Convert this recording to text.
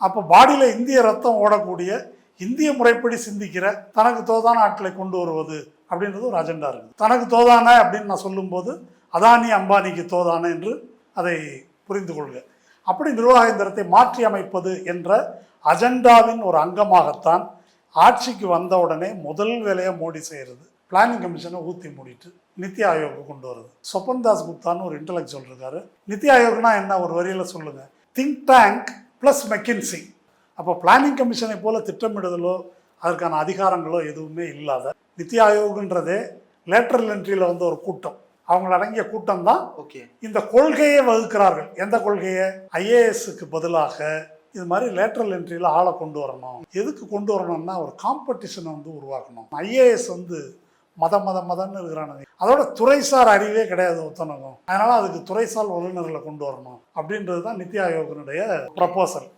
அப்போ பாடியில் இந்திய ரத்தம் ஓடக்கூடிய இந்திய முறைப்படி சிந்திக்கிற தனக்கு தோதான ஆட்களை கொண்டு வருவது அப்படின்றது ஒரு அஜெண்டா இருக்குது. தனக்கு தோதான அப்படின்னு நான் சொல்லும்போது அதானி அம்பானிக்கு தோதான என்று அதை புரிந்து கொள்க. அப்படி நிர்வாக இயந்திரத்தை மாற்றி அமைப்பது என்ற அஜெண்டாவின் ஒரு அங்கமாகத்தான் ஆட்சிக்கு வந்த உடனே முதல் வேலையை மோடி செய்கிறது பிளானிங் கமிஷனை ஊற்றி மூடிட்டு நித்தி ஆயோக்கு கொண்டு வருது. சொப்பன் தாஸ் குப்தான்னு ஒரு இன்டலெக்சுவல் இருக்காரு. நித்தி ஆயோக்னா என்ன ஒரு வரியில் சொல்லுங்க, திங்க் டேங்க் ப்ளஸ் மெக்கின்சி. அப்போ பிளானிங் கமிஷனை போல திட்டமிடுதலோ அதற்கான அதிகாரங்களோ எதுவுமே இல்லாத நித்தி ஆயோக்ன்றதே லேட்டரல் என்ட்ரியில் வந்து ஒரு கூட்டம், அவங்கள அடங்கிய கூட்டம் தான் இந்த கொள்கையை வகுக்கிறார்கள். எந்த கொள்கையை? ஐஏஎஸ்க்கு பதிலாக இது மாதிரி லேட்டரல் என்ட்ரியில் ஆளை கொண்டு வரணும். எதுக்கு கொண்டு வரணும்னா ஒரு காம்படிஷனை வந்து உருவாக்கணும். ஐஏஎஸ் வந்து மதன்னு இருக்கிறானுங்க, அதோட துறைசார் அறிவே கிடையாது ஒத்தனகம். அதனால அதுக்கு துறைசார் வல்லுநர்களை கொண்டு வரணும் அப்படின்றது தான் நித்தி ஆயோகனுடைய ப்ரப்போசல்.